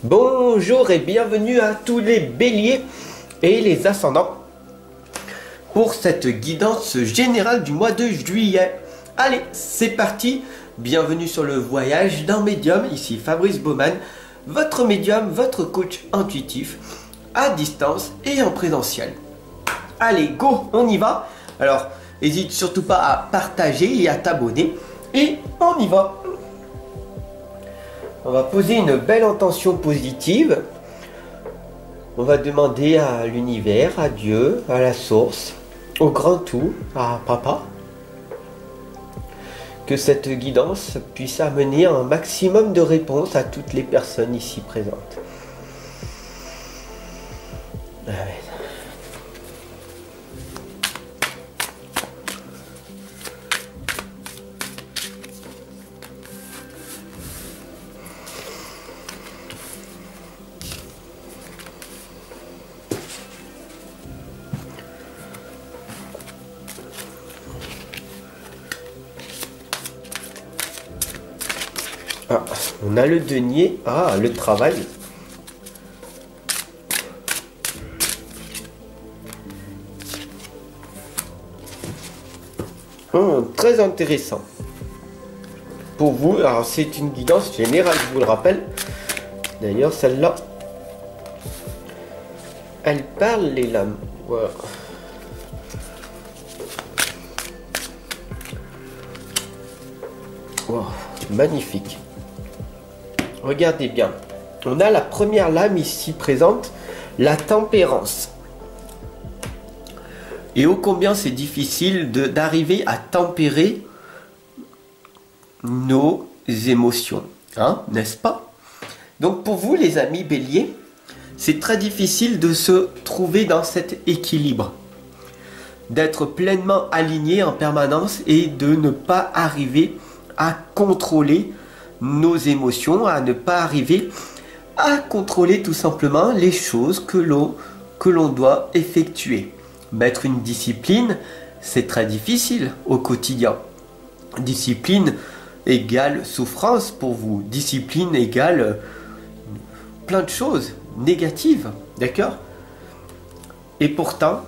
Bonjour et bienvenue à tous les béliers et les ascendants pour cette guidance générale du mois de juillet. Allez, c'est parti. Bienvenue sur le voyage d'un médium. Ici Fabrice Baumann, votre médium, votre coach intuitif à distance et en présentiel. Allez, go, on y va. Alors, n'hésite surtout pas à partager et à t'abonner. Et on y va. On va poser une belle intention positive. On va demander à l'univers, à Dieu, à la source, au grand tout, à papa, que cette guidance puisse amener un maximum de réponses à toutes les personnes ici présentes. Ah, on a le denier. Ah, le travail. Très intéressant. Pour vous, alors c'est une guidance générale, je vous le rappelle. D'ailleurs, celle-là, elle parle les lames. Voilà. Wow, magnifique. Regardez bien, on a la première lame ici présente, la tempérance. Et ô combien c'est difficile d'arriver à tempérer nos émotions, hein, n'est-ce pas? Donc pour vous les amis béliers, c'est très difficile de se trouver dans cet équilibre, d'être pleinement aligné en permanence et de ne pas arriver à contrôler nos émotions, à ne pas arriver à contrôler tout simplement les choses que l'on doit effectuer. Mettre une discipline, c'est très difficile au quotidien. Discipline égale souffrance pour vous. Discipline égale plein de choses négatives, d'accord? Et pourtant,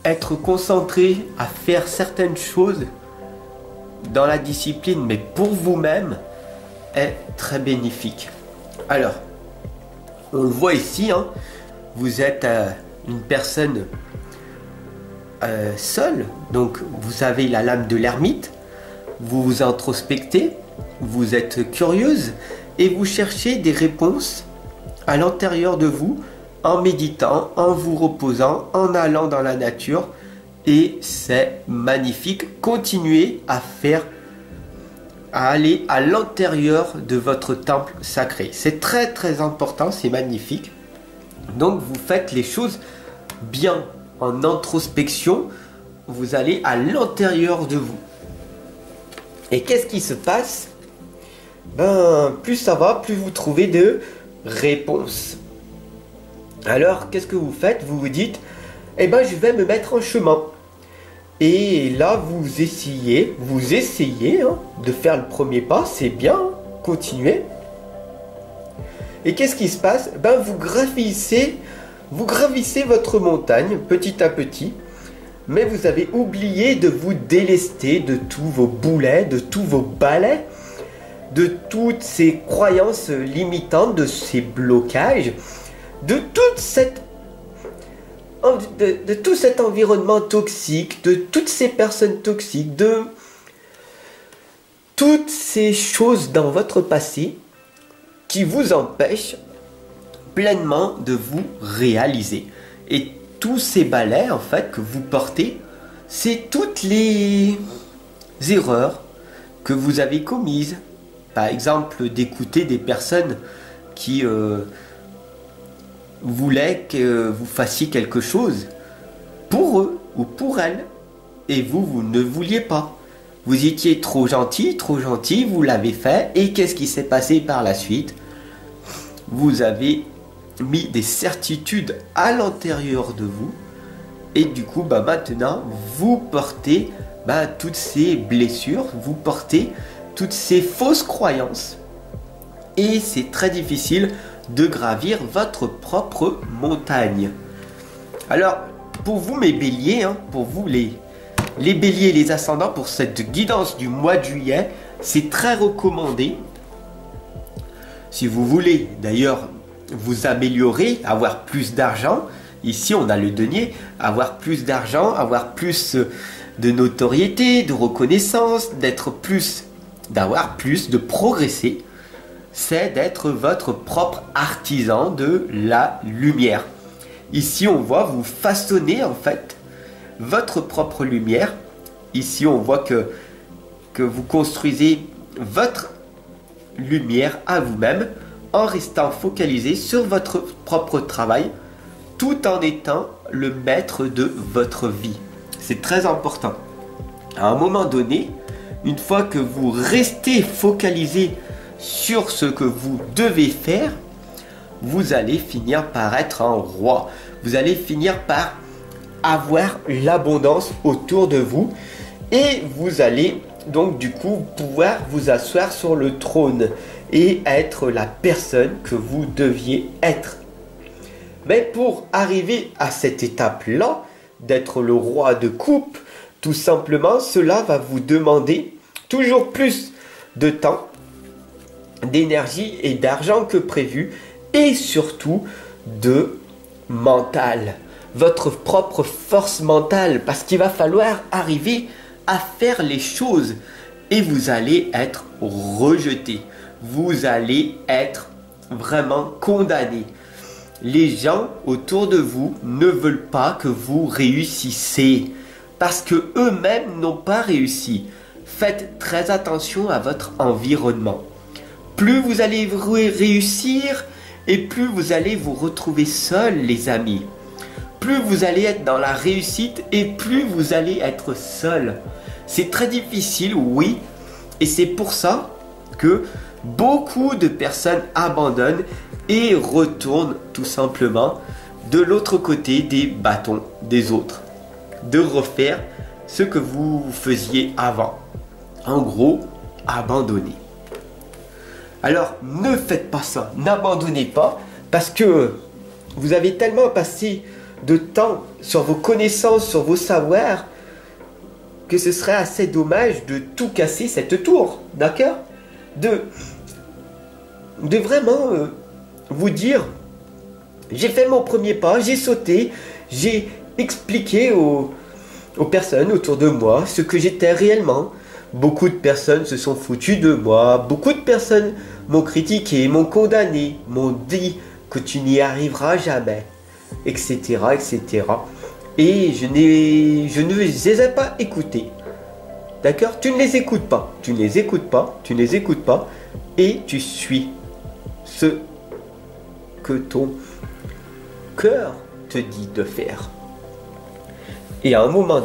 être concentré à faire certaines choses dans la discipline, mais pour vous-même, est très bénéfique. Alors, on le voit ici, hein, vous êtes une personne seule, donc vous avez la lame de l'ermite, vous vous introspectez, vous êtes curieuse et vous cherchez des réponses à l'intérieur de vous en méditant, en vous reposant, en allant dans la nature, et c'est magnifique. Continuez à aller à l'intérieur de votre temple sacré. C'est très très important, c'est magnifique. Donc vous faites les choses bien en introspection, vous allez à l'intérieur de vous. Et qu'est-ce qui se passe? Plus ça va, plus vous trouvez de réponses. Alors qu'est-ce que vous faites? Vous vous dites, je vais me mettre en chemin. Et là, vous essayez hein, de faire le premier pas, c'est bien, hein, continuez. Et qu'est-ce qui se passe? Vous gravissez votre montagne petit à petit, mais vous avez oublié de vous délester de tous vos boulets, de tous vos balais, de toutes ces croyances limitantes, de ces blocages, de tout cet environnement toxique, de toutes ces personnes toxiques, de toutes ces choses dans votre passé qui vous empêchent pleinement de vous réaliser. Et tous ces balais en fait que vous portez, c'est toutes les erreurs que vous avez commises. Par exemple, d'écouter des personnes qui voulaient que vous fassiez quelque chose pour eux ou pour elles, et vous ne vouliez pas. Vous étiez trop gentil, vous l'avez fait, et qu'est-ce qui s'est passé par la suite? Vous avez mis des certitudes à l'intérieur de vous, et du coup maintenant vous portez toutes ces blessures, vous portez toutes ces fausses croyances, et c'est très difficile de gravir votre propre montagne. Alors, pour vous mes béliers, pour vous les béliers et les ascendants, pour cette guidance du mois de juillet, c'est très recommandé. Si vous voulez d'ailleurs vous améliorer, avoir plus d'argent, ici on a le denier, avoir plus d'argent, avoir plus de notoriété, de reconnaissance, d'avoir plus, de progresser, c'est d'être votre propre artisan de la lumière. Ici on voit vous façonner en fait votre propre lumière. Ici on voit que vous construisez votre lumière à vous-même en restant focalisé sur votre propre travail tout en étant le maître de votre vie. C'est très important. À un moment donné, une fois que vous restez focalisé sur ce que vous devez faire, vous allez finir par être un roi. Vous allez finir par avoir l'abondance autour de vous et vous allez donc du coup pouvoir vous asseoir sur le trône et être la personne que vous deviez être. Mais pour arriver à cette étape-là, d'être le roi de coupe, tout simplement, cela va vous demander toujours plus de temps, d'énergie et d'argent que prévu, et surtout de mental, votre propre force mentale, parce qu'il va falloir arriver à faire les choses et vous allez être rejeté, vous allez être vraiment condamné. Les gens autour de vous ne veulent pas que vous réussissez parce que eux-mêmes n'ont pas réussi. Faites très attention à votre environnement. Plus vous allez réussir et plus vous allez vous retrouver seul, les amis. Plus vous allez être dans la réussite et plus vous allez être seul. C'est très difficile, oui, et c'est pour ça que beaucoup de personnes abandonnent et retournent tout simplement de l'autre côté des bâtons des autres. De refaire ce que vous faisiez avant. En gros, abandonner. Alors, ne faites pas ça, n'abandonnez pas, parce que vous avez tellement passé de temps sur vos connaissances, sur vos savoirs, que ce serait assez dommage de tout casser cette tour, d'accord? De vraiment vous dire, j'ai fait mon premier pas, j'ai sauté, j'ai expliqué aux personnes autour de moi ce que j'étais réellement. Beaucoup de personnes se sont foutues de moi, beaucoup de personnes m'ont critiqué, m'ont condamné, m'ont dit que tu n'y arriveras jamais, etc., etc. Et je ne les ai pas écoutés. D'accord? Tu ne les écoutes pas, tu ne les écoutes pas, tu ne les écoutes pas, et tu suis ce que ton cœur te dit de faire. Et à un moment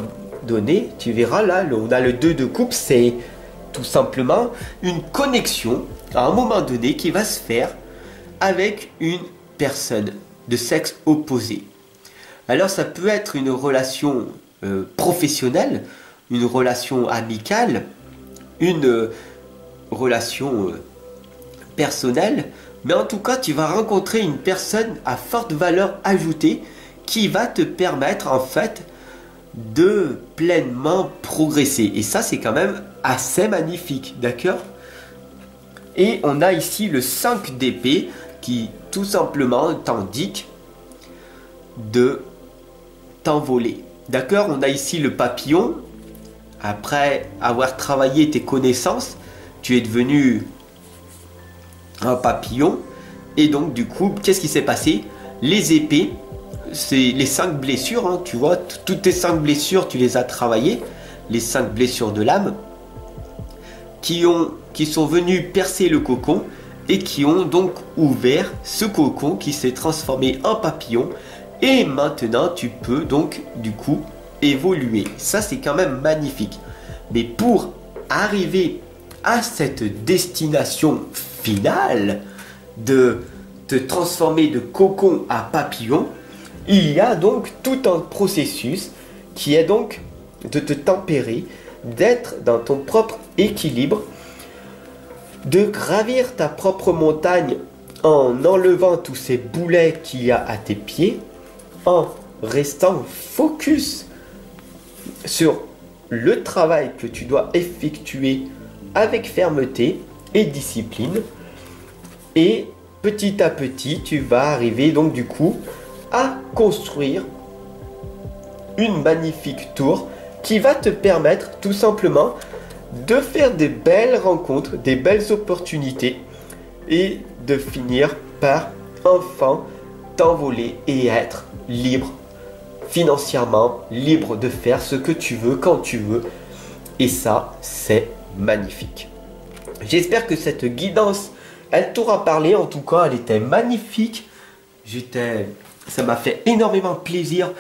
donné, tu verras là, on a le 2 de coupe, c'est tout simplement une connexion à un moment donné qui va se faire avec une personne de sexe opposé. Alors ça peut être une relation professionnelle, une relation amicale, une relation personnelle, mais en tout cas tu vas rencontrer une personne à forte valeur ajoutée qui va te permettre en fait de pleinement progresser. Et ça c'est quand même assez magnifique, d'accord? Et on a ici le 5 d'épée qui tout simplement t'indique de t'envoler. D'accord? On a ici le papillon. Après avoir travaillé tes connaissances, tu es devenu un papillon. Et donc du coup, qu'est-ce qui s'est passé? Les épées, c'est les 5 blessures, hein, tu vois, toutes tes 5 blessures, tu les as travaillées. Les 5 blessures de l'âme qui sont venues percer le cocon et qui ont donc ouvert ce cocon qui s'est transformé en papillon. Et maintenant, tu peux donc du coup évoluer. Ça, c'est quand même magnifique. Mais pour arriver à cette destination finale de te transformer de cocon à papillon, il y a donc tout un processus qui est donc de te tempérer, d'être dans ton propre équilibre, de gravir ta propre montagne en enlevant tous ces boulets qu'il y a à tes pieds, en restant focus sur le travail que tu dois effectuer avec fermeté et discipline. Et petit à petit, tu vas arriver donc du coup à construire une magnifique tour qui va te permettre tout simplement de faire des belles rencontres, des belles opportunités et de finir par enfin t'envoler et être libre financièrement, libre de faire ce que tu veux quand tu veux. Et ça, c'est magnifique. J'espère que cette guidance, elle t'aura parlé. En tout cas, elle était magnifique. Ça m'a fait énormément plaisir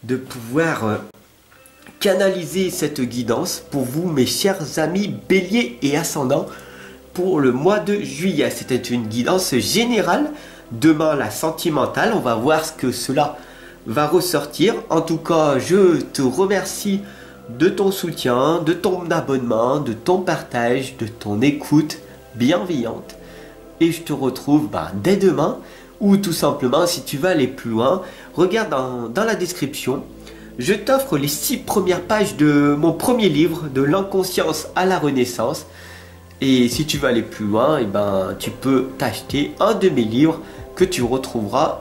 de pouvoir canaliser cette guidance pour vous, mes chers amis Bélier et Ascendant, pour le mois de juillet. C'était une guidance générale. Demain, la sentimentale. On va voir ce que cela va ressortir. En tout cas, je te remercie de ton soutien, de ton abonnement, de ton partage, de ton écoute bienveillante. Et je te retrouve dès demain, ou tout simplement, si tu veux aller plus loin, regarde dans la description. Je t'offre les 6 premières pages de mon premier livre, de l'inconscience à la renaissance. Et si tu veux aller plus loin, tu peux t'acheter un de mes livres que tu retrouveras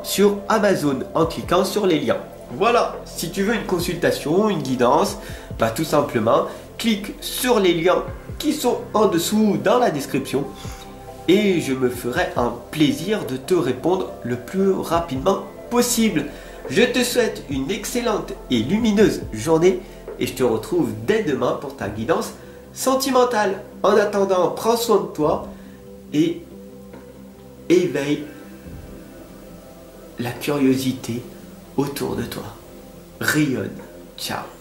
sur Amazon en cliquant sur les liens. Voilà, si tu veux une consultation, une guidance, tout simplement, clique sur les liens qui sont en dessous dans la description et je me ferai un plaisir de te répondre le plus rapidement possible. Je te souhaite une excellente et lumineuse journée et je te retrouve dès demain pour ta guidance sentimentale. En attendant, prends soin de toi et éveille la curiosité autour de toi. Rayonne. Ciao.